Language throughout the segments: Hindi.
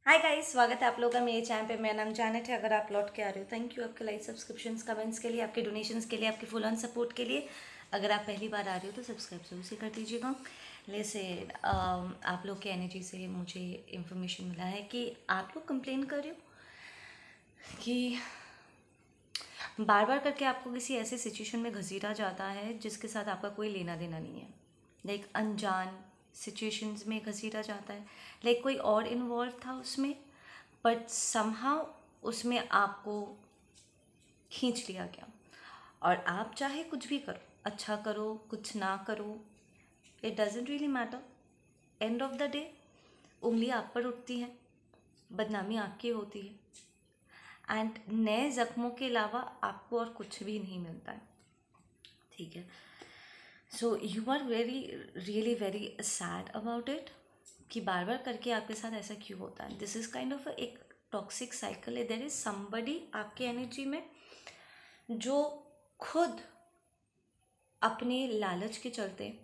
हाय गाइस, स्वागत है आप लोगों का मेरे चैनल पे। मेरा नाम जानत है। अगर आप लौट के आ रहे हो, थैंक यू आपके लाइक, सब्सक्रिप्शंस, कमेंट्स के लिए, आपके डोनेशंस के लिए, आपके फुल ऑन सपोर्ट के लिए। अगर आप पहली बार आ रहे हो तो सब्सक्राइब जरूर से कर दीजिएगा। जैसे आप लोग की एनर्जी से मुझे इन्फॉर्मेशन मिला है कि आप लोग कंप्लेन कर रहे हो कि बार बार करके आपको किसी ऐसे सिचुएशन में घसीटा जाता है जिसके साथ आपका कोई लेना देना नहीं है। लाइक अनजान सिचुएशंस में घसीटा जाता है, लाइक कोई और इन्वॉल्व था उसमें, बट समहाउ उसमें आपको खींच लिया गया। और आप चाहे कुछ भी करो, अच्छा करो, कुछ ना करो, it doesn't really matter. End of the day उंगली आप पर उठती है, बदनामी आपकी होती है, एंड नए ज़ख्मों के अलावा आपको और कुछ भी नहीं मिलता है। ठीक है, so you are very really very sad about it कि बार बार करके आपके साथ ऐसा क्यों होता है। दिस इज़ काइंड ऑफ एक टॉक्सिक साइकिल है। देयर इज समबडी आपके एनर्जी में जो खुद अपने लालच के चलते,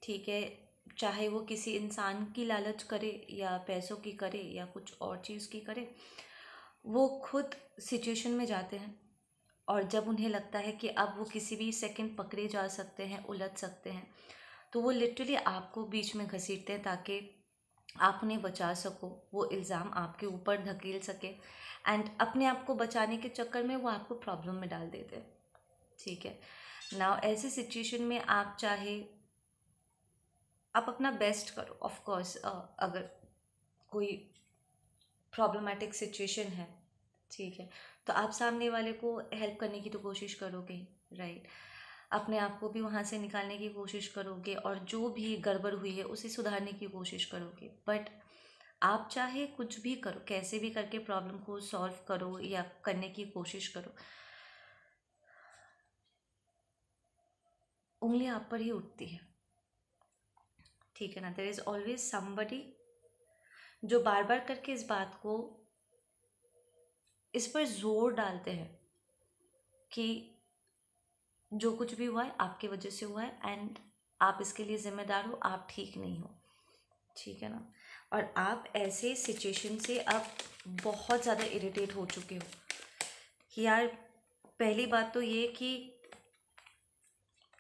ठीक है, चाहे वो किसी इंसान की लालच करे या पैसों की करे या कुछ और चीज़ की करे, वो खुद सिचुएशन में जाते हैं। और जब उन्हें लगता है कि अब वो किसी भी सेकंड पकड़े जा सकते हैं, उलझ सकते हैं, तो वो लिटरली आपको बीच में घसीटते हैं ताकि आप उन्हें बचा सको, वो इल्ज़ाम आपके ऊपर धकेल सके, एंड अपने आप को बचाने के चक्कर में वो आपको प्रॉब्लम में डाल देते हैं। ठीक है, नाउ ऐसी सिचुएशन में आप चाहे आप अपना बेस्ट करो। ऑफ कोर्स अगर कोई प्रॉब्लमेटिक सिचुएशन है, ठीक है, तो आप सामने वाले को हेल्प करने की तो कोशिश करोगे, राइट। अपने आप को भी वहाँ से निकालने की कोशिश करोगे और जो भी गड़बड़ हुई है उसे सुधारने की कोशिश करोगे। बट आप चाहे कुछ भी करो, कैसे भी करके प्रॉब्लम को सॉल्व करो या करने की कोशिश करो, उंगली आप पर ही उठती है। ठीक है ना, देयर इज ऑलवेज समबडी जो बार बार करके इस बात को, इस पर जोर डालते हैं कि जो कुछ भी हुआ है आपकी वजह से हुआ है एंड आप इसके लिए जिम्मेदार हो, आप ठीक नहीं हो। ठीक है ना, और आप ऐसे सिचुएशन से अब बहुत ज़्यादा इरिटेट हो चुके हो कि यार, पहली बात तो ये कि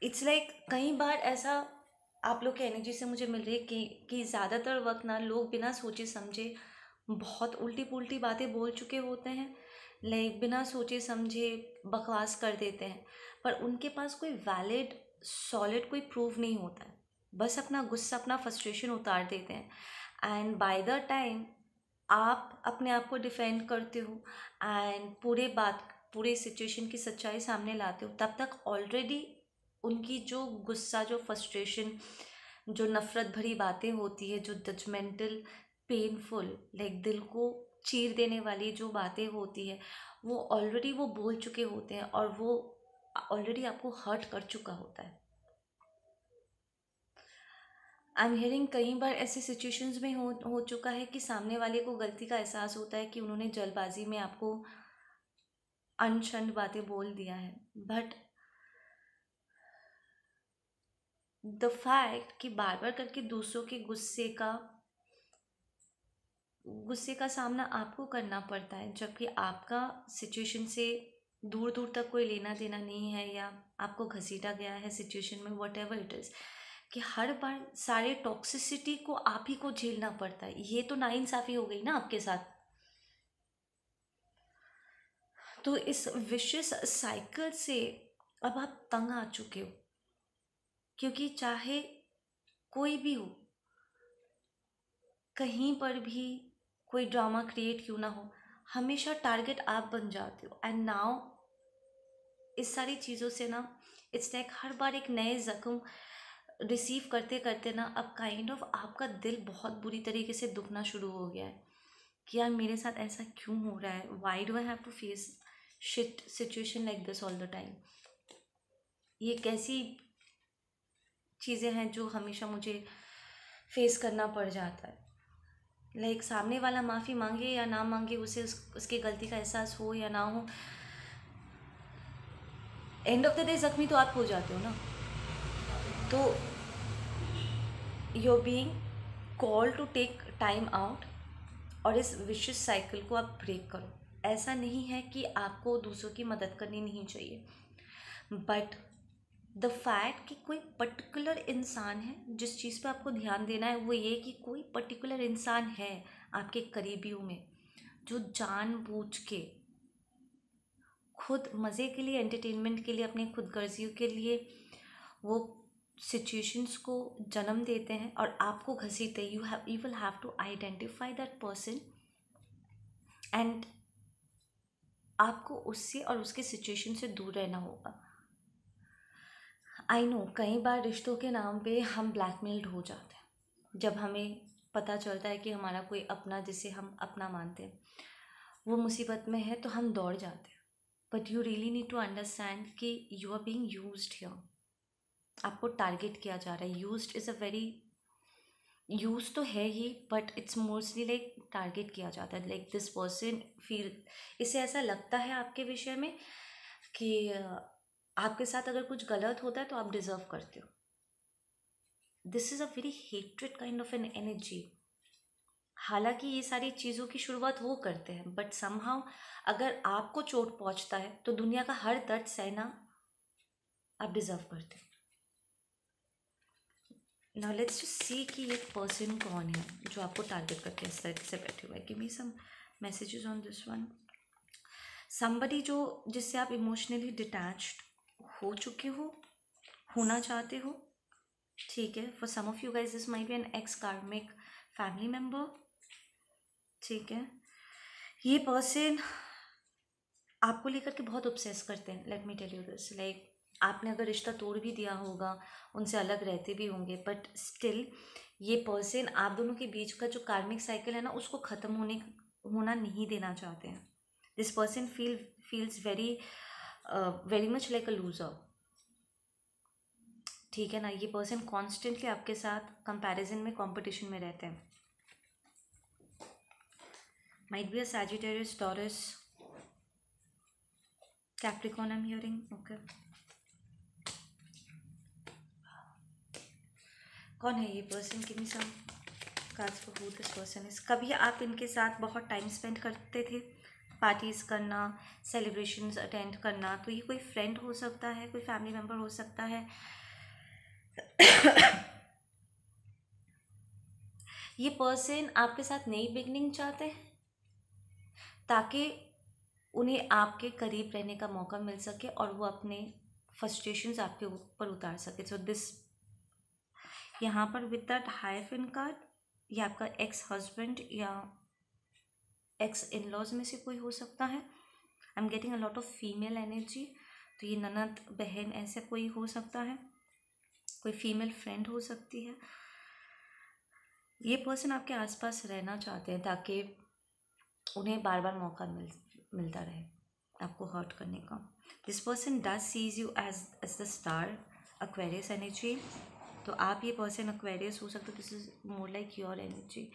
इट्स लाइक कई बार ऐसा आप लोग की एनर्जी से मुझे मिल रही है कि ज़्यादातर वक्त ना लोग बिना सोचे समझे बहुत उल्टी पुल्टी बातें बोल चुके होते हैं, लाइक बिना सोचे समझे बकवास कर देते हैं, पर उनके पास कोई वैलिड सॉलिड कोई प्रूफ नहीं होता है। बस अपना गुस्सा, अपना फ्रस्ट्रेशन उतार देते हैं, एंड बाय द टाइम आप अपने आप को डिफेंड करते हो एंड पूरे सिचुएशन की सच्चाई सामने लाते हो, तब तक ऑलरेडी उनकी जो गुस्सा, जो फ्रस्ट्रेशन, जो नफ़रत भरी बातें होती है, जो जजमेंटल, पेनफुल, लाइक दिल को चीर देने वाली जो बातें होती है, वो ऑलरेडी वो बोल चुके होते हैं और वो ऑलरेडी आपको हर्ट कर चुका होता है। आई एम हियरिंग कई बार ऐसे सिचुएशंस में हो चुका है कि सामने वाले को गलती का एहसास होता है कि उन्होंने जल्दबाजी में आपको अनशंड बातें बोल दिया है, बट द फैक्ट कि बार बार करके दूसरों के गुस्से का सामना आपको करना पड़ता है, जबकि आपका सिचुएशन से दूर दूर तक कोई लेना देना नहीं है, या आपको घसीटा गया है सिचुएशन में, वट एवर इट इज़, कि हर बार सारे टॉक्सिसिटी को आप ही को झेलना पड़ता है। ये तो नाइंसाफ़ी हो गई ना आपके साथ। तो इस विशियस साइकिल से अब आप तंग आ चुके हो, क्योंकि चाहे कोई भी हो, कहीं पर भी कोई ड्रामा क्रिएट क्यों ना हो, हमेशा टारगेट आप बन जाते हो। एंड नाउ इस सारी चीज़ों से ना, इट्स लाइक हर बार एक नए ज़ख्म रिसीव करते करते ना, अब काइंड ऑफ आपका दिल बहुत बुरी तरीके से दुखना शुरू हो गया है कि यार मेरे साथ ऐसा क्यों हो रहा है, why do I have to face shit situation like this all the time. ये कैसी चीज़ें हैं जो हमेशा मुझे फेस करना पड़ जाता है। लाइक सामने वाला माफ़ी मांगे या ना मांगे, उसे उसकी गलती का एहसास हो या ना हो, एंड ऑफ द डे ज़ख्मी तो आप हो जाते हो ना। तो you are being called to take time out और इस विशियस साइकिल को आप ब्रेक करो। ऐसा नहीं है कि आपको दूसरों की मदद करनी नहीं चाहिए, बट द फैक्ट कि कोई पर्टिकुलर इंसान है, जिस चीज़ पे आपको ध्यान देना है वो ये कि कोई पर्टिकुलर इंसान है आपके करीबियों में जो जानबूझ के खुद मज़े के लिए, एंटरटेनमेंट के लिए, अपने खुदगर्जियों के लिए वो सिचुएशंस को जन्म देते हैं और आपको घसीटते हैं। You will have to identify that person and आपको उससे और उसके सिचुएशन से दूर रहना होगा। आई नो कई बार रिश्तों के नाम पे हम ब्लैकमेल्ड हो जाते हैं। जब हमें पता चलता है कि हमारा कोई अपना, जिसे हम अपना मानते हैं, वो मुसीबत में है तो हम दौड़ जाते हैं। But you really need to understand कि you are being used here. आपको टारगेट किया जा रहा है। Used is a very, use तो है ही, but it's mostly like target किया जाता है। लाइक दिस पर्सन फील, इसे ऐसा लगता है आपके विषय में कि आपके साथ अगर कुछ गलत होता है तो आप डिजर्व करते हो। This is a very hatred kind of an energy. हालांकि ये सारी चीज़ों की शुरुआत वो करते हैं, बट समहाउ अगर आपको चोट पहुंचता है तो दुनिया का हर दर्द सहना आप डिजर्व करते हो। नाउ लेट्स जस्ट सी कि ये पर्सन कौन है जो आपको टारगेट करके इस तरह से बैठे हुए हैं। Give me some messages on this one. Somebody जो, जिससे आप इमोशनली डिटैच्ड हो चुके हो, होना चाहते हो, ठीक है। For some of you guys this might be an ex karmic family member, ठीक है। ये पर्सन आपको लेकर के बहुत ऑब्सेस करते हैं। Let me tell you this, like आपने अगर रिश्ता तोड़ भी दिया होगा, उनसे अलग रहते भी होंगे, बट स्टिल ये पर्सन आप दोनों के बीच का जो कार्मिक साइकिल है ना, उसको ख़त्म होना नहीं देना चाहते हैं। This person feels very much like a loser, ठीक है ना। ये पर्सन कॉन्स्टेंटली आपके साथ कंपैरिजन में, कंपटीशन में रहते हैं। Might be a Sagittarius, Taurus, Capricorn I am hearing, okay. कौन है ये person? Give me some cards for who this person is. कभी आप इनके साथ बहुत टाइम स्पेंड करते थे, पार्टीज करना, सेलिब्रेशंस अटेंड करना। तो ये कोई फ्रेंड हो सकता है, कोई फैमिली मेम्बर हो सकता है। ये पर्सन आपके साथ नई बिगनिंग चाहते हैं ताकि उन्हें आपके करीब रहने का मौका मिल सके और वो अपने फ्रस्ट्रेशंस आपके ऊपर उतार सके। सो दिस, यहाँ पर विद दैट हाइफन कार्ड, ये आपका एक्स हस्बैंड या एक्स इन लॉज में से कोई हो सकता है। I am getting a lot of female energy. तो ये ननद, बहन, ऐसे कोई हो सकता है, कोई फीमेल फ्रेंड हो सकती है। ये पर्सन आपके आसपास रहना चाहते हैं ताकि उन्हें बार बार मौका मिलता रहे आपको हर्ट करने का। This person does sees you as the star, Aquarius energy. तो आप ये पर्सन एक्वेरियस हो सकते हो। This is more like your energy.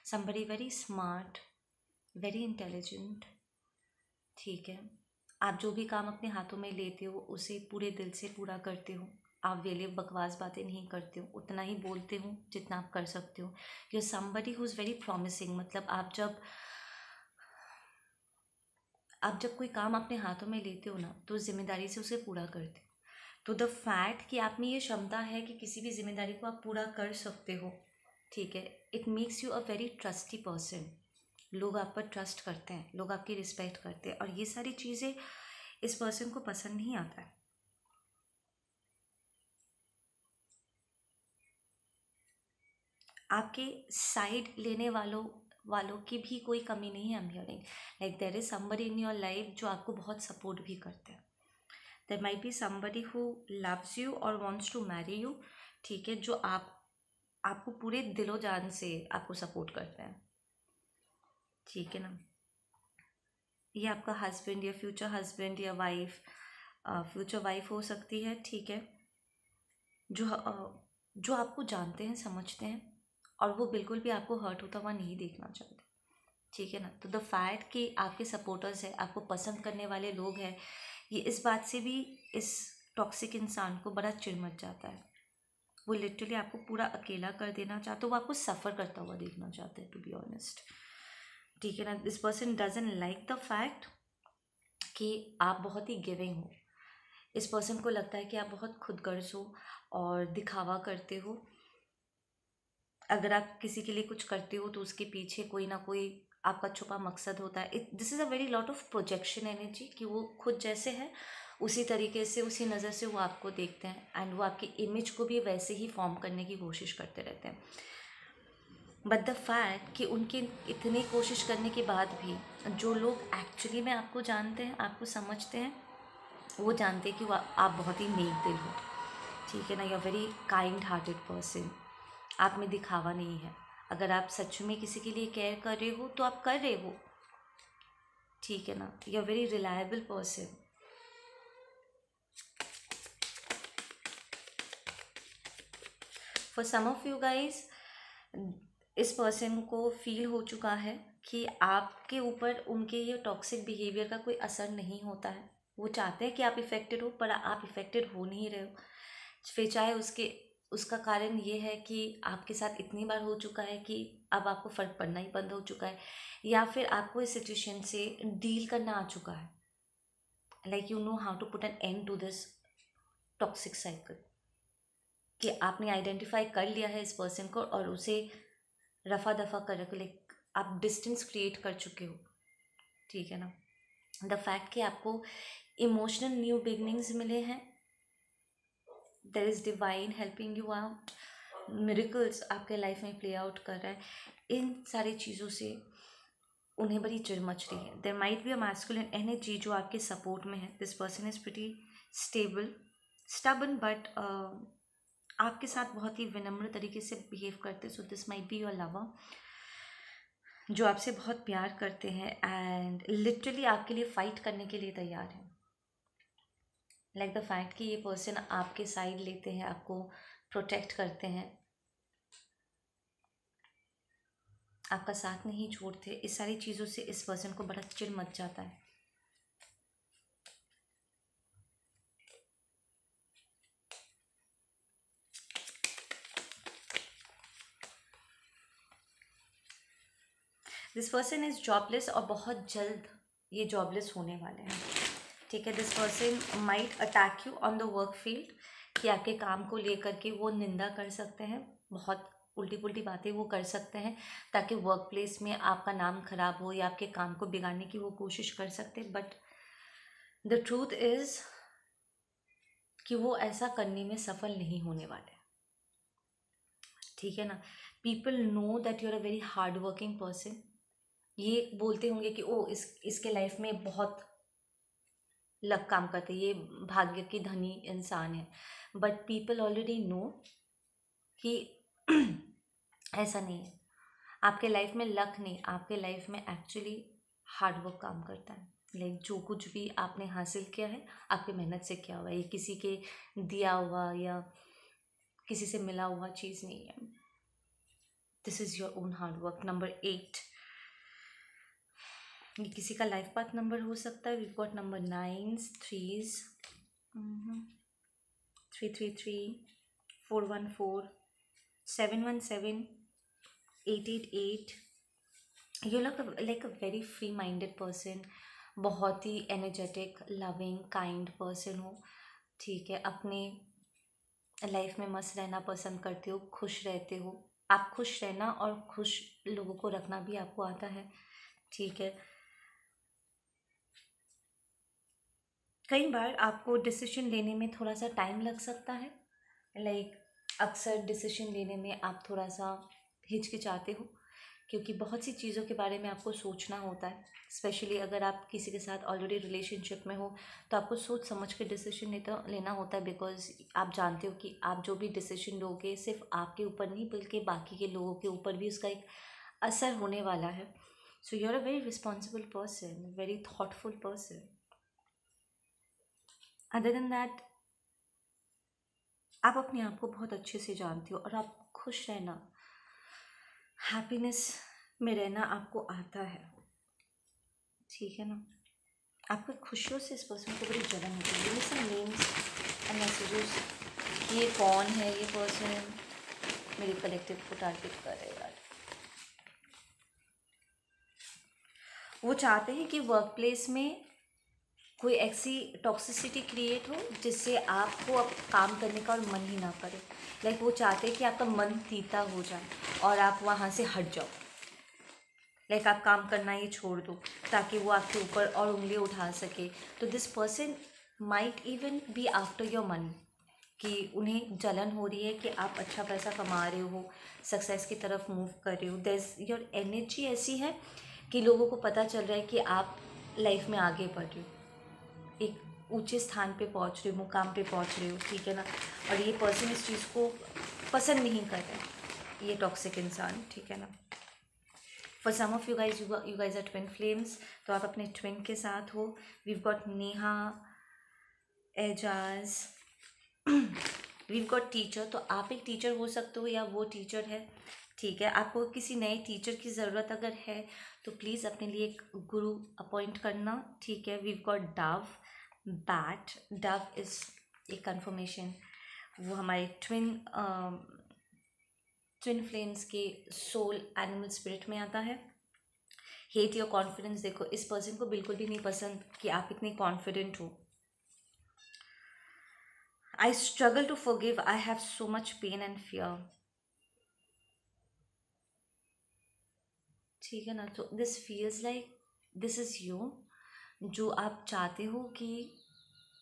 Somebody very smart, very intelligent, ठीक है। आप जो भी काम अपने हाथों में लेते हो उसे पूरे दिल से पूरा करते हो। आप वेले बकवास बातें नहीं करते हो, उतना ही बोलते हो जितना आप कर सकते हो। You are somebody who is very promising. मतलब आप जब कोई काम अपने हाथों में लेते हो ना, तो जिम्मेदारी से उसे पूरा करते हो। तो द फैक्ट कि आप में ये क्षमता है कि किसी भी जिम्मेदारी को आप पूरा कर सकते हो, ठीक है, it makes you a very trustee person. लोग आप पर ट्रस्ट करते हैं, लोग आपकी रिस्पेक्ट करते हैं, और ये सारी चीज़ें इस पर्सन को पसंद नहीं आता है। आपके साइड लेने वालों की भी कोई कमी नहीं है। I am hearing like there is somebody in your life जो आपको बहुत सपोर्ट भी करते हैं। There might be somebody who loves you और वांट्स टू मैरी यू, ठीक है, जो आपको पूरे दिलो जान से आपको सपोर्ट करते हैं, ठीक है ना। ये आपका हस्बैंड या फ्यूचर वाइफ हो सकती है, ठीक है, जो आपको जानते हैं, समझते हैं, और वो बिल्कुल भी आपको हर्ट होता हुआ नहीं देखना चाहते, ठीक है ना। तो द फैक्ट कि आपके सपोर्टर्स हैं, आपको पसंद करने वाले लोग हैं, ये इस बात से भी इस टॉक्सिक इंसान को बड़ा चिढ़ मच जाता है। वो लिटरली आपको पूरा अकेला कर देना चाहते हो, वो आपको सफ़र करता हुआ देखना चाहते हैं, टू बी ऑनेस्ट। ठीक है ना। This person doesn't like the fact कि आप बहुत ही गिविंग हो। इस पर्सन को लगता है कि आप बहुत खुदगर्ज हो और दिखावा करते हो। अगर आप किसी के लिए कुछ करते हो तो उसके पीछे कोई ना कोई आपका छुपा मकसद होता है। This is a very lot of projection energy कि वो खुद जैसे है उसी तरीके से, उसी नज़र से वो आपको देखते हैं एंड वो आपकी इमेज को भी वैसे ही फॉर्म करने की कोशिश करते रहते हैं। बट द फैक्ट कि उनके इतनी कोशिश करने के बाद भी जो लोग एक्चुअली में आपको जानते हैं, आपको समझते हैं, वो जानते हैं कि वो आप बहुत ही नेक दिल हो। ठीक है ना। You are very kind hearted person. आप में दिखावा नहीं है। अगर आप सच में किसी के लिए केयर कर रहे हो तो आप कर रहे हो। ठीक है ना। You are very reliable person. For some of you guys, इस पर्सन को फील हो चुका है कि आपके ऊपर उनके ये टॉक्सिक बिहेवियर का कोई असर नहीं होता है। वो चाहते हैं कि आप इफ़ेक्टेड हो, पर आप इफ़ेक्टेड हो नहीं रहे हो। फिर चाहे उसका कारण ये है कि आपके साथ इतनी बार हो चुका है कि अब आपको फ़र्क पड़ना ही बंद हो चुका है, या फिर आपको इस सिचुएशन से डील करना आ चुका है। Like you know how to put an end to this toxic cycle, कि आपने आइडेंटिफाई कर लिया है इस पर्सन को और उसे रफा दफा कर रखे। लाइक आप डिस्टेंस क्रिएट कर चुके हो। ठीक है ना। द फैक्ट कि आपको इमोशनल न्यू बिगनिंग्स मिले हैं, there is divine helping you out, miracles आपके लाइफ में प्ले आउट कर रहा है। इन सारी चीज़ों से उन्हें बड़ी चिढ़ मच रही है। There might be a masculine energy जो आपके सपोर्ट में है। This person is pretty stable, stubborn, but आपके साथ बहुत ही विनम्र तरीके से बिहेव करते। So this might be your lover जो आपसे बहुत प्यार करते हैं एंड लिटरली आपके लिए फ़ाइट करने के लिए तैयार हैं। लाइक द फैक्ट कि ये पर्सन आपके साइड लेते हैं, आपको प्रोटेक्ट करते हैं, आपका साथ नहीं छोड़ते। इस सारी चीज़ों से इस पर्सन को बड़ा चिढ़ मच जाता है। दिस पर्सन इज़ जॉबलेस और बहुत जल्द ये जॉबलेस होने वाले हैं। ठीक है। This person might attack you on the work field, कि आपके काम को लेकर के वो निंदा कर सकते हैं, बहुत उल्टी पुल्टी बातें वो कर सकते हैं ताकि वर्क प्लेस में आपका नाम खराब हो या आपके काम को बिगाड़ने की वो कोशिश कर सकते हैं। बट द ट्रूथ इज़ कि वो ऐसा करने में सफल नहीं होने वाले। ठीक है ना। People know that you are a very hard working person. ये बोलते होंगे कि ओ इसके लाइफ में बहुत लक काम करते, ये भाग्य की धनी इंसान है। बट पीपल ऑलरेडी नो कि ऐसा नहीं है। आपके लाइफ में लक नहीं, आपके लाइफ में एक्चुअली हार्ड वर्क काम करता है। लाइक जो कुछ भी आपने हासिल किया है आपकी मेहनत से किया हुआ है, ये किसी के दिया हुआ या किसी से मिला हुआ चीज़ नहीं है। This is your own hard work. Number 8, ये किसी का लाइफ पाथ नंबर हो सकता है। We got number 9, 3s, 333, 414, 717, 888। You look like a very free minded person, बहुत ही एनर्जेटिक, लविंग, काइंड पर्सन हो। ठीक है। अपने लाइफ में मस्त रहना पसंद करते हो, खुश रहते हो। आप खुश रहना और खुश लोगों को रखना भी आपको आता है। ठीक है। कई बार आपको डिसीजन लेने में थोड़ा सा टाइम लग सकता है। लाइक अक्सर डिसीजन लेने में आप थोड़ा सा हिचकिचाते हो क्योंकि बहुत सी चीज़ों के बारे में आपको सोचना होता है। स्पेशली अगर आप किसी के साथ ऑलरेडी रिलेशनशिप में हो तो आपको सोच समझ के डिसीजन लेना होता है, बिकॉज आप जानते हो कि आप जो भी डिसीजन लोगे सिर्फ आपके ऊपर नहीं बल्कि बाकी के लोगों के ऊपर भी उसका एक असर होने वाला है। So you are a very responsible person, very thoughtful person. Other than that आप अपने आप को बहुत अच्छे से जानते हो और आप खुश रहना, हैप्पीनेस में रहना आपको आता है। ठीक है ना। आपको खुशियों से इस पर्सन को बड़ी जलन होती है। ये सब नेम्स एंड मैसेजेस, ये कौन है ये पर्सन मेरे कलेक्टिव को टारगेट कर रहे हैं यार। वो चाहते हैं कि वर्क प्लेस में कोई ऐसी टॉक्सिसिटी क्रिएट हो जिससे आपको अब काम करने का और मन ही ना करे। लाइक वो चाहते हैं कि आपका मन तीता हो जाए और आप वहाँ से हट जाओ। लाइक आप काम करना ही छोड़ दो ताकि वो आपके ऊपर और उंगली उठा सके। तो this person might even be after your money, कि उन्हें जलन हो रही है कि आप अच्छा पैसा कमा रहे हो, सक्सेस की तरफ मूव कर रहे हो। देयर योर एनर्जी ऐसी है कि लोगों को पता चल रहा है कि आप लाइफ में आगे बढ़ रहे हो, एक ऊंचे स्थान पे पहुंच रहे हो, मुकाम पे पहुंच रहे हो, ठीक है ना। और ये पर्सन इस चीज़ को पसंद नहीं कर रहे, ये टॉक्सिक इंसान, ठीक है ना। For some of you guys are twin flames, तो आप अपने ट्विन के साथ हो। We've got Neha, Aijaz, we've got teacher. तो आप एक टीचर हो सकते हो या वो टीचर है, ठीक है। आपको किसी नए टीचर की ज़रूरत अगर है तो प्लीज़ अपने लिए एक गुरु अपॉइंट करना, ठीक है। We've got Dove, bat. Dove is एक कन्फर्मेशन, वो हमारे ट्विन फ्लेम्स के सोल एनिमल स्पिरिट में आता है। Hate your confidence. देखो इस पर्सन को बिल्कुल भी नहीं पसंद कि आप इतने कॉन्फिडेंट हो। I struggle to forgive, I have so much pain and fear, ठीक है ना। तो this feels like this is you, जो आप चाहते हो कि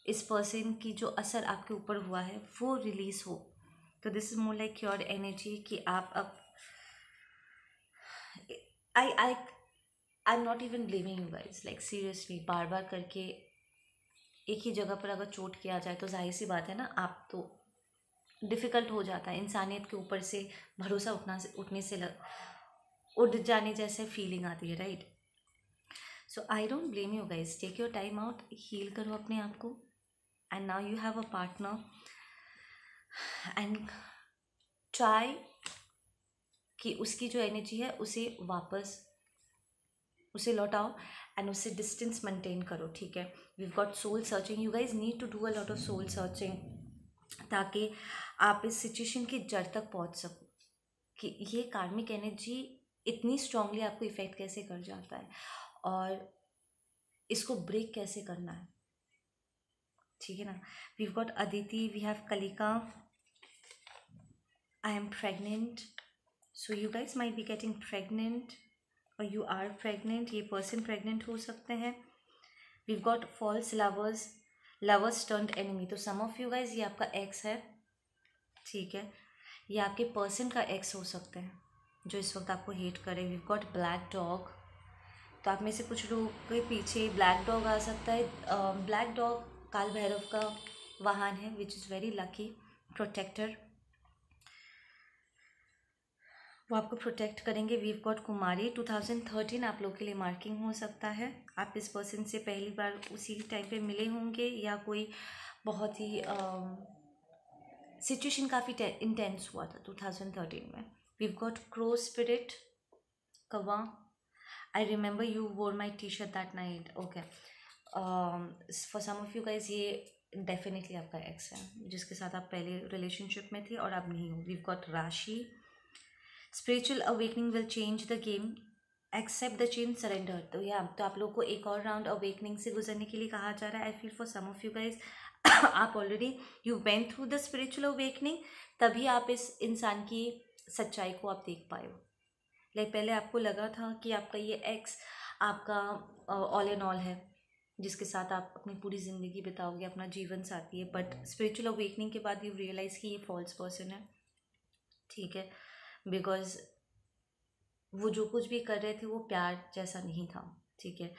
इस पर्सन की जो असर आपके ऊपर हुआ है वो रिलीज हो। तो this is more like your energy कि आप अब I am not even blaming you guys, like seriously बार बार करके एक ही जगह पर अगर चोट किया जाए तो जाहिर सी बात है ना, आप तो डिफ़िकल्ट हो जाता है, इंसानियत के ऊपर से भरोसा उठने से उठ जाने जैसे फीलिंग आती है, right. So I don't blame you guys, take your time out, heal करो अपने आप को। And now you have a partner and try कि उसकी जो एनर्जी है उसे लौटाओ एंड उससे डिस्टेंस मेंटेन करो, ठीक है। We've got soul searching, you guys need to do a lot of soul searching ताकि आप इस सिचुएशन की जड़ तक पहुंच सको कि ये कार्मिक एनर्जी इतनी स्ट्रांगली आपको इफेक्ट कैसे कर जाता है और इसको ब्रेक कैसे करना है, ठीक है ना। We've got Aditi, we have Kalika, I am pregnant. So you guys might be getting pregnant और यू आर प्रेग्नेंट, ये पर्सन प्रेग्नेंट हो सकते हैं। We've got false lovers, lovers turned enemy. तो सम ऑफ यू गाइज ये आपका एक्स है, ठीक है। ये आपके पर्सन का एक्स हो सकते हैं जो इस वक्त आपको हेट करे। वीव गॉट ब्लैक डॉग, तो आप में से कुछ लोग के पीछे ब्लैक डॉग आ सकता है। ब्लैक डॉग काल भैरव का वाहन है, which is very lucky protector, वो आपको प्रोटेक्ट करेंगे। वीव गॉट कुमारी, 2013 आप लोग के लिए मार्किंग हो सकता है। आप इस पर्सन से पहली बार उसी टाइम पे मिले होंगे या कोई बहुत ही सिचुएशन काफ़ी इंटेंस हुआ था 2013 में। वीव गॉट क्रो स्पिरिट, कवा, आई remember you wore my T shirt that night, okay. For some of you guys ये डेफिनेटली आपका एक्स है जिसके साथ आप पहले रिलेशनशिप में थे और अब नहीं हो। We've got Rashi, spiritual awakening will change the game, accept the change, surrender. तो तो आप लोग को एक और राउंड अवेकनिंग से गुजरने के लिए कहा जा रहा है। I feel for some of you guys आप already you went through the spiritual awakening, तभी आप इस इंसान की सच्चाई को आप देख पाए हो। लाइक पहले आपको लगा था कि आपका ये एक्स आपका ऑल इन ऑल है जिसके साथ आप अपनी पूरी ज़िंदगी बिताओगे, अपना जीवन साथी है, बट स्पिरिचुअल अवेकनिंग के बाद यू रियलाइज़ कि ये फॉल्स पर्सन है, ठीक है। बिकॉज वो जो कुछ भी कर रहे थे वो प्यार जैसा नहीं था, ठीक है,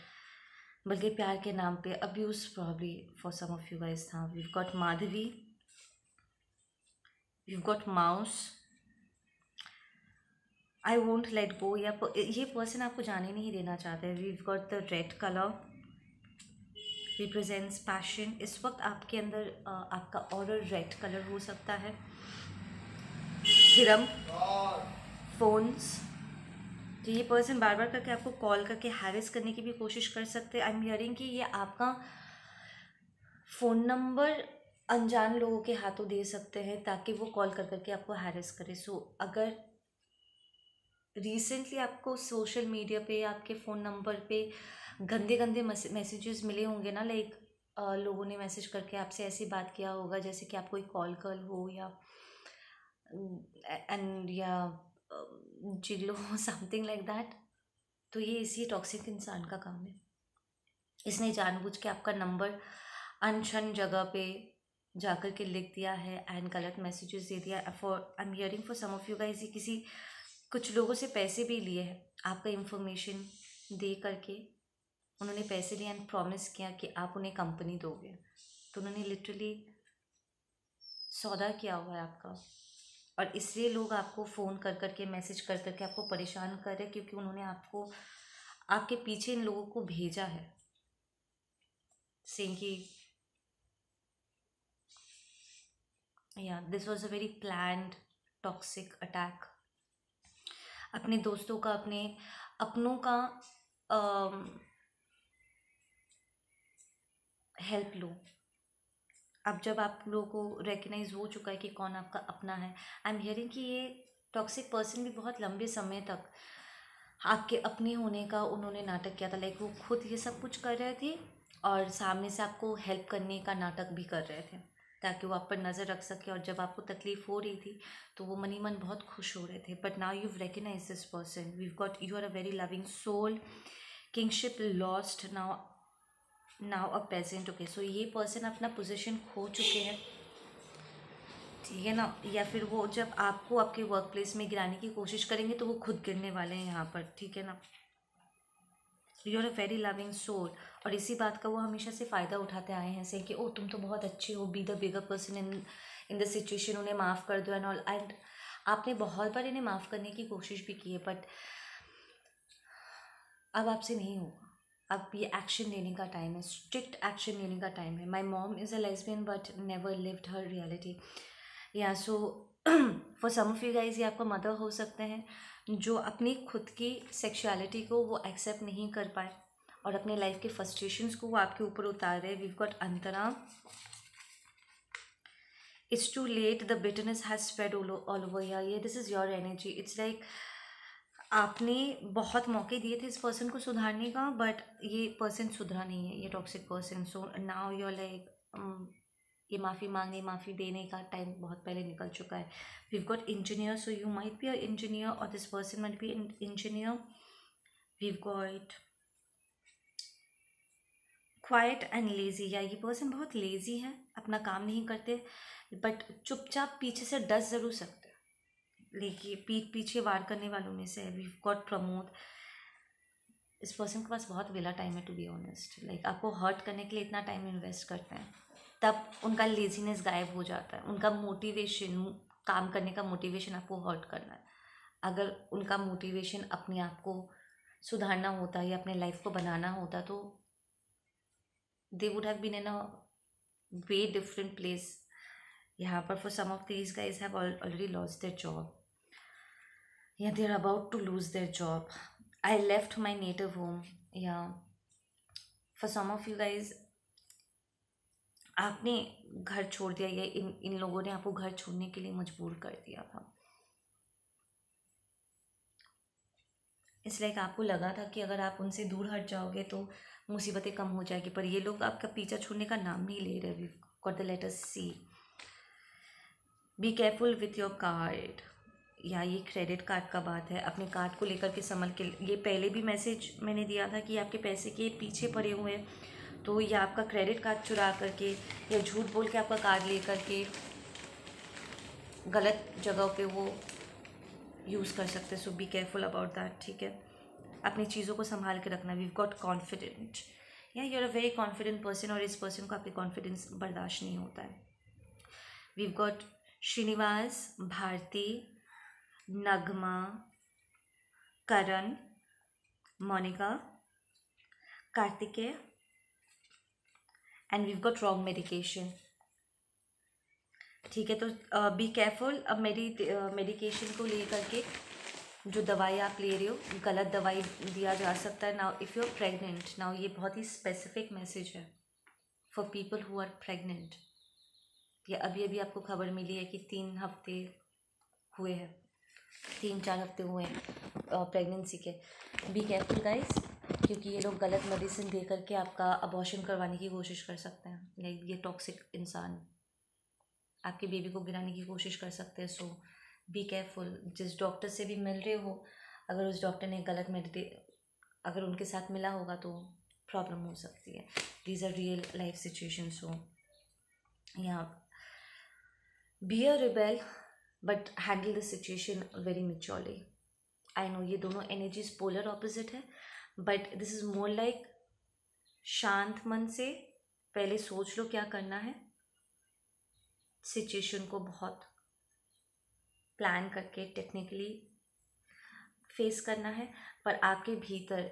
बल्कि प्यार के नाम पे abuse probably for some of you guys था। We've got Madhavi, we've got mouse, I won't let go, या ये पर्सन आपको जाने नहीं देना चाहते हैं। We've got the red colour, represents passion. इस वक्त आपके अंदर आपका ऑर्डर रेड कलर हो सकता है। हिरम, फोन्स, तो ये पर्सन बार बार करके आपको कॉल करके हैरेस करने की भी कोशिश कर सकते हैं। आई एम हियरिंग कि ये आपका फ़ोन नंबर अनजान लोगों के हाथों दे सकते हैं ताकि वो कॉल कर करके आपको हैरेस करे। सो अगर रिसेंटली आपको सोशल मीडिया पे आपके फ़ोन नंबर पे गंदे गंदे मैसेजेस मिले होंगे ना, लाइक लोगों ने मैसेज करके आपसे ऐसी बात किया होगा जैसे कि आप कोई कॉल कर हो, या एंड या जिगलो समथिंग लाइक दैट। तो ये इसी टॉक्सिक इंसान का काम है। इसने जानबूझ के आपका नंबर अनशन जगह पे जाकर के लिख दिया है एंड गलत मैसेजेस दे दिया। For I am hearing for some of you guys, ये किसी कुछ लोगों से पैसे भी लिए हैं आपका इंफॉर्मेशन दे करके। उन्होंने पैसे लिए एंड प्रॉमिस किया कि आप उन्हें कंपनी दोगे, तो उन्होंने लिटरली सौदा किया हुआ है आपका। और इसलिए लोग आपको फ़ोन कर करके मैसेज कर करके आपको परेशान कर रहे हैं, क्योंकि उन्होंने आपको आपके पीछे इन लोगों को भेजा है सेइंग कि या this was a very planned toxic attack. अपने दोस्तों का, अपने अपनों का हेल्प लो। अब जब आप लोगों को रिकग्नाइज हो चुका है कि कौन आपका अपना है, आई एम हियरिंग कि ये टॉक्सिक पर्सन भी बहुत लंबे समय तक आपके अपने होने का उन्होंने नाटक किया था। लाइक वो खुद ये सब कुछ कर रहे थे और सामने से आपको हेल्प करने का नाटक भी कर रहे थे, ताकि वो आप पर नज़र रख सके। और जब आपको तकलीफ़ हो रही थी तो वो मनी मन बहुत खुश हो रहे थे। But now you recognise this person, we got, you are a very loving soul, kingship lost, now a pageant. Okay, so ये पर्सन अपना पोजीशन खो चुके हैं, ठीक है ना। या फिर वो जब आपको आपके वर्क प्लेस में गिराने की कोशिश करेंगे तो वो खुद गिरने वाले हैं यहाँ पर, ठीक है ना। You are a very loving soul, और इसी बात का वो हमेशा से फ़ायदा उठाते आए हैं से कि ओ तुम तो बहुत अच्छे हो, be the bigger person in the situation, उन्हें माफ़ कर दो एंड ऑल। एंड आपने बहुत बार इन्हें माफ़ करने की कोशिश भी की है, बट अब आपसे नहीं होगा। अब ये एक्शन लेने का टाइम है, स्ट्रिक्ट एक्शन लेने का टाइम है। My mom is a lesbian but never lived her reality. या so for some of you guys, ये आपका मदर हो सकते हैं जो अपनी खुद की सेक्सुअलिटी को वो एक्सेप्ट नहीं कर पाए और अपने लाइफ के फ्रस्ट्रेशंस को वो आपके ऊपर उतार रहे हैं। We've got Antara, it's too late, the bitterness has spread all over. ये this is your energy. It's like आपने बहुत मौके दिए थे इस पर्सन को सुधारने का, बट ये पर्सन सुधरा नहीं है, ये toxic person. So now you are like, ये माफ़ी मांगने, माफ़ी देने का टाइम बहुत पहले निकल चुका है। We've got engineer, so you might be a engineer और this person might be engineer. We've got quite and lazy, या ये पर्सन बहुत लेजी है, अपना काम नहीं करते, बट चुपचाप पीछे से डस ज़रूर सकते हैं, लेकिन पीठ पीछे वार करने वालों में से है। वीव गॉट प्रमोद, इस पर्सन के पास बहुत वेला टाइम है टू बी ऑनेस्ट। लाइक आपको हर्ट करने के लिए इतना टाइम इन्वेस्ट करते हैं, तब उनका लेजीनेस गायब हो जाता है। उनका मोटिवेशन, काम करने का मोटिवेशन आपको हर्ट करना है। अगर उनका मोटिवेशन अपने आप को सुधारना होता या अपने लाइफ को बनाना होता तो they would have been in a way different place. यहाँ पर for some of these guys have already lost their job, या they are about to lose their job. I left my native home, या for some of you guys आपने घर छोड़ दिया, या इन लोगों ने आपको घर छोड़ने के लिए मजबूर कर दिया था। इसलिए आपको लगा था कि अगर आप उनसे दूर हट जाओगे तो मुसीबतें कम हो जाएगी, पर ये लोग आपका पीछा छोड़ने का नाम नहीं ले रहे। We got the letter C, be careful with your card, या ये क्रेडिट कार्ड का बात है। अपने कार्ड को लेकर के संभल के, ये पहले भी मैसेज मैंने दिया था कि आपके पैसे के पीछे पड़े हुए हैं, तो ये आपका क्रेडिट कार्ड चुरा करके या झूठ बोल के आपका कार्ड ले करके गलत जगह पे वो यूज़ कर सकते हैं। So be careful about that, ठीक है। अपनी चीज़ों को संभाल के रखना। वीव गॉट कॉन्फिडेंट, या you are a very confident person, और इस पर्सन को आपके कॉन्फिडेंस बर्दाश्त नहीं होता है। We've got Srinivas, Bharti, Nagma, Karan, Monika, Kartikeya, and we've got wrong medication, ठीक है। तो बी केयरफुल। अब मेडिकेशन को लेकर के जो दवाई आप ले रहे हो, गलत दवाई दिया जा सकता है। Now if you are pregnant, now ये बहुत ही स्पेसिफिक मैसेज है for people who are pregnant. या अभी अभी आपको खबर मिली है कि 3 हफ्ते हुए हैं, 3-4 हफ्ते हुए हैं प्रेगनेंसी के। बी केयरफुल गाइस, क्योंकि ये लोग गलत मेडिसिन दे करके आपका अबॉर्शन करवाने की कोशिश कर सकते हैं। लाइक ये टॉक्सिक इंसान आपके बेबी को गिराने की कोशिश कर सकते हैं। So be careful. जिस डॉक्टर से भी मिल रहे हो, अगर उस डॉक्टर ने गलत अगर उनके साथ मिला होगा तो प्रॉब्लम हो सकती है। These are real life situation. So यहाँ be a rebel but handle the situation very maturely. I know ये दोनों एनर्जीज पोलर ऑपोजिट है, but this is more like शांत मन से पहले सोच लो क्या करना है, सिचुएशन को बहुत प्लान करके टेक्निकली फेस करना है, पर आपके भीतर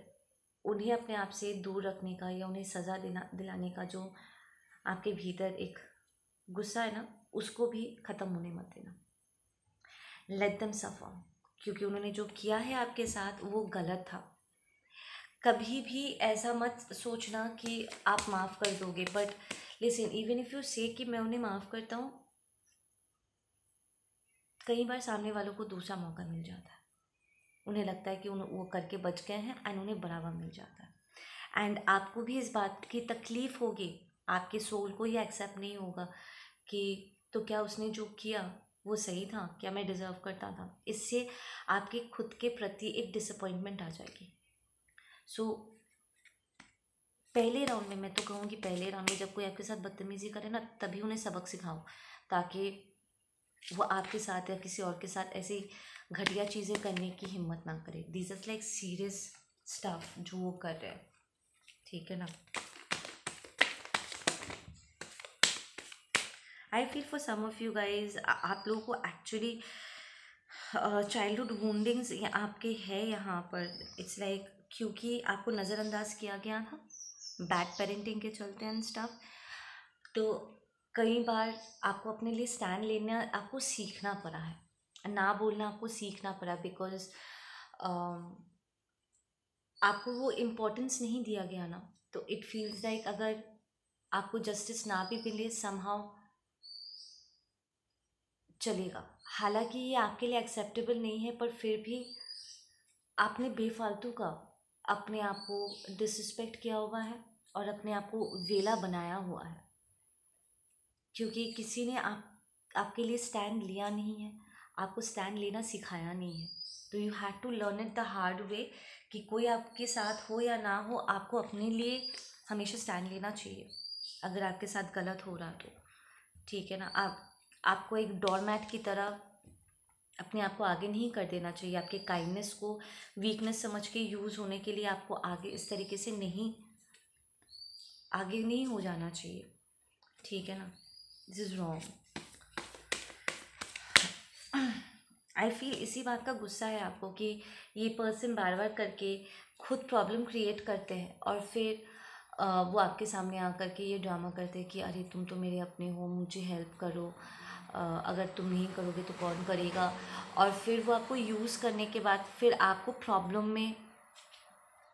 उन्हें अपने आप से दूर रखने का या उन्हें सज़ा दिलाने का जो आपके भीतर एक गुस्सा है ना, उसको भी ख़त्म होने मत देना। लेट देम सफर, क्योंकि उन्होंने जो किया है आपके साथ वो गलत था। कभी भी ऐसा मत सोचना कि आप माफ़ कर दोगे, but listen, even if you से कि मैं उन्हें माफ़ करता हूँ, कई बार सामने वालों को दूसरा मौका मिल जाता है। उन्हें लगता है कि वो करके बच गए हैं एंड उन्हें बढ़ावा मिल जाता है। एंड आपको भी इस बात की तकलीफ़ होगी, आपके सोल को ये एक्सेप्ट नहीं होगा कि तो क्या उसने जो किया वो सही था, क्या मैं डिज़र्व करता था। इससे आपके खुद के प्रति एक डिसअपॉइंटमेंट आ जाएगी। सो पहले राउंड में, मैं तो कहूँगी पहले राउंड में जब कोई आपके साथ बदतमीज़ी करे ना, तभी उन्हें सबक सिखाओ, ताकि वो आपके साथ या किसी और के साथ ऐसी घटिया चीज़ें करने की हिम्मत ना करे। This is like serious stuff जो वो कर रहे हैं, ठीक है ना। I feel for some of you guys, आप लोगों को एक्चुअली चाइल्डहुड वुंडिंग्स आपके है यहाँ पर। इट्स लाइक क्योंकि आपको नज़रअंदाज किया गया था बैड पेरेंटिंग के चलते एंड स्टफ, तो कई बार आपको अपने लिए स्टैंड लेना आपको सीखना पड़ा है, ना बोलना आपको सीखना पड़ा, बिकॉज आपको वो इम्पोर्टेंस नहीं दिया गया ना। तो इट फील्स लाइक अगर आपको जस्टिस ना भी मिले समहाउ चलेगा। हालांकि ये आपके लिए एक्सेप्टेबल नहीं है, पर फिर भी आपने बेफालतू का अपने आप को डिसरिस्पेक्ट किया हुआ है और अपने आप को वेला बनाया हुआ है, क्योंकि किसी ने आपके लिए स्टैंड लिया नहीं है, आपको स्टैंड लेना सिखाया नहीं है। तो you have to learn it the hard way कि कोई आपके साथ हो या ना हो, आपको अपने लिए हमेशा स्टैंड लेना चाहिए। अगर आपके साथ गलत हो रहा तो ठीक है ना, आपको एक डोरमैट की तरह अपने आप को आगे नहीं कर देना चाहिए। आपके काइंडनेस को वीकनेस समझ के यूज़ होने के लिए आपको आगे इस तरीके से आगे नहीं हो जाना चाहिए, ठीक है ना। This is wrong. I feel इसी बात का गुस्सा है आपको कि ये पर्सन बार बार करके खुद प्रॉब्लम क्रिएट करते हैं और फिर वो आपके सामने आकर के ये ड्रामा करते हैं कि अरे तुम तो मेरे अपने हो, मुझे हेल्प करो, अगर तुम नहीं करोगे तो कौन करेगा। और फिर वो आपको यूज़ करने के बाद फिर आपको प्रॉब्लम में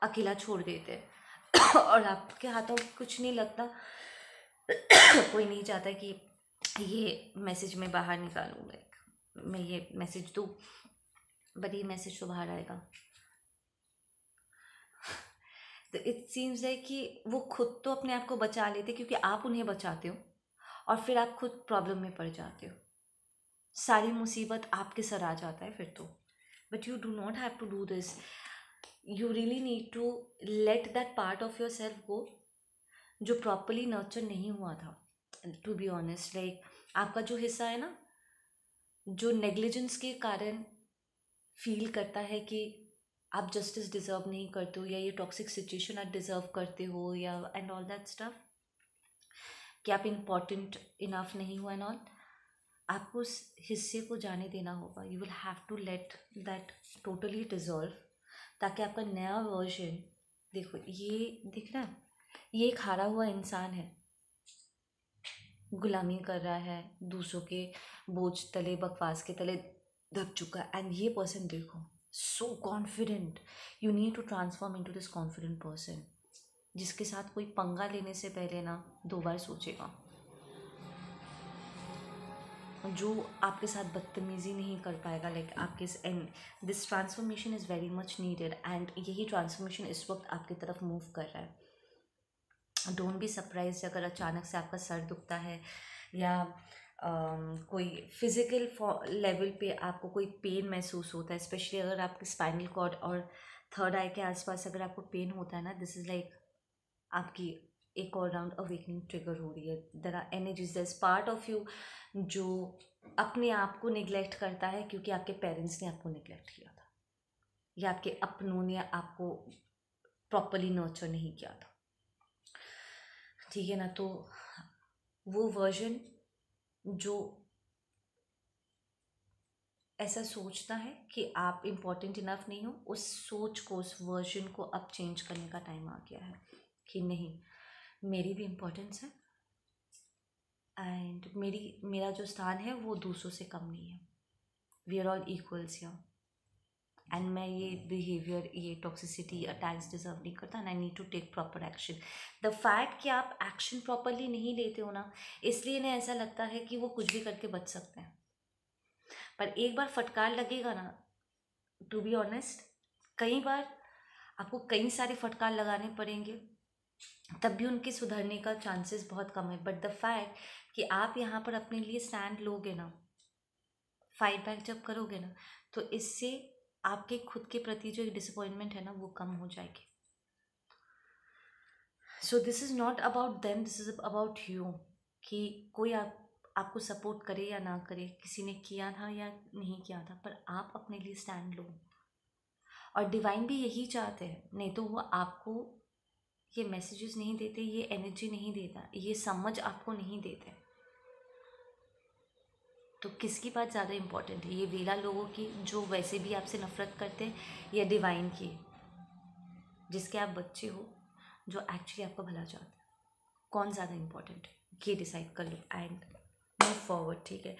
अकेला छोड़ देते हैं और आपके हाथों कुछ नहीं लगता। कोई नहीं चाहता कि ये मैसेज मैं बाहर निकालूँ, लाइक मैं ये मैसेज दूँ, बट ये मैसेज तो बाहर आएगा। तो इट सीम्स लाइक कि वो खुद तो अपने आप को बचा लेते क्योंकि आप उन्हें बचाते हो, और फिर आप खुद प्रॉब्लम में पड़ जाते हो, सारी मुसीबत आपके सर आ जाता है फिर तो। But you do not have to do this. You really need to let that part of your self go जो प्रॉपरली नर्चर नहीं हुआ था। टू बी ऑनेस्ट, लाइक आपका जो हिस्सा है ना, जो नेग्लिजेंस के कारण फील करता है कि आप जस्टिस डिज़र्व नहीं करते हो, या ये टॉक्सिक सिचुएशन आप डिज़र्व करते हो, या एंड ऑल दैट स्टफ, कि आप इम्पॉर्टेंट इनफ नहीं हुआ एंड ऑल, आपको उस हिस्से को जाने देना होगा। You will have to let that totally dissolve, ताकि आपका नया वर्जन, देखो ये दिख रहा है, ये एक हारा हुआ इंसान है, गुलामी कर रहा है, दूसरों के बोझ तले, बकवास के तले दब चुका है। एंड ये पर्सन देखो, so confident. You need to transform into this confident person, जिसके साथ कोई पंगा लेने से पहले ना 2 बार सोचेगा। जो आपके साथ बदतमीज़ी नहीं कर पाएगा, लाइक आपके and this transformation is very much needed and यही ट्रांसफॉर्मेशन इस वक्त आपकी तरफ मूव कर रहा है। डोंट बी सरप्राइज अगर अचानक से आपका सर दुखता है या कोई फिज़िकल लेवल पे आपको कोई पेन महसूस होता है, स्पेशली अगर आपके स्पाइनल कॉर्ड और थर्ड आई के आसपास अगर आपको पेन होता है ना, दिस इज़ लाइक आपकी एक और राउंड अवेकनिंग ट्रिगर हो रही है। There are energies, there is part of you जो अपने आप को निगलेक्ट करता है क्योंकि आपके पेरेंट्स ने आपको निगलेक्ट किया था या आपके अपनों ने आपको प्रॉपरली नर्चर नहीं किया था, ठीक है ना। तो वो वर्जन जो ऐसा सोचता है कि आप इम्पोर्टेंट इनफ नहीं हो, उस सोच को, उस वर्जन को अब चेंज करने का टाइम आ गया है कि नहीं, मेरी भी इम्पोर्टेंस है एंड मेरा जो स्थान है वो दूसरों से कम नहीं है। We are all equals here and मैं ये बिहेवियर, ये टॉक्सिसिटी, अटैक्स डिजर्व नहीं करता and I need to take proper action. The fact कि आप एक्शन प्रॉपरली नहीं लेते हो ना, इसलिए इन्हें ऐसा लगता है कि वो कुछ भी करके बच सकते हैं, पर एक बार फटकार लगेगा ना, टू बी ऑनेस्ट, कई बार आपको कई सारे फटकार लगाने पड़ेंगे तब भी उनके सुधरने का चांसेस बहुत कम है। बट द फैक्ट कि आप यहाँ पर अपने लिए स्टैंड लोगे ना, फाइट बैक जब करोगे ना, तो इससे आपके खुद के प्रति जो डिसअपॉइंटमेंट है ना वो कम हो जाएगी। So this is not about them, this is about you कि कोई आपको सपोर्ट करे या ना करे, किसी ने किया था या नहीं किया था, पर आप अपने लिए स्टैंड लो। और डिवाइन भी यही चाहते हैं, नहीं तो वो आपको ये मैसेजेस नहीं देते, ये एनर्जी नहीं देता, ये समझ आपको नहीं देते। तो किसकी बात ज़्यादा इम्पोर्टेंट है, ये वेला लोगों की जो वैसे भी आपसे नफरत करते हैं, या डिवाइन की जिसके आप बच्चे हो, जो एक्चुअली आपका भला चाहते हैं? कौन ज़्यादा इम्पोर्टेंट है, ये डिसाइड कर लो एंड मूव फॉरवर्ड, ठीक है।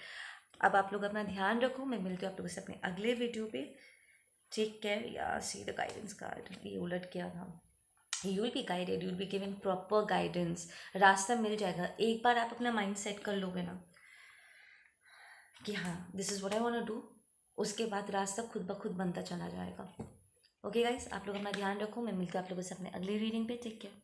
अब आप लोग अपना ध्यान रखो, मैं मिलती हूँ आप लोगों से अपने अगले वीडियो पे। टेक केयर या सी द गाइडेंस कार्ड, ये उलट किया था। You will be guided, you will be given proper guidance, रास्ता मिल जाएगा। एक बार आप अपना माइंड सेट कर लोगे ना कि हाँ this is what I want to do, उसके बाद रास्ता खुद ब खुद बनता चला जाएगा। ओके गाइस, आप लोग अपना ध्यान रखो, मैं मिलती हूँ आप लोगों से अपने अगली रीडिंग पे। Take care.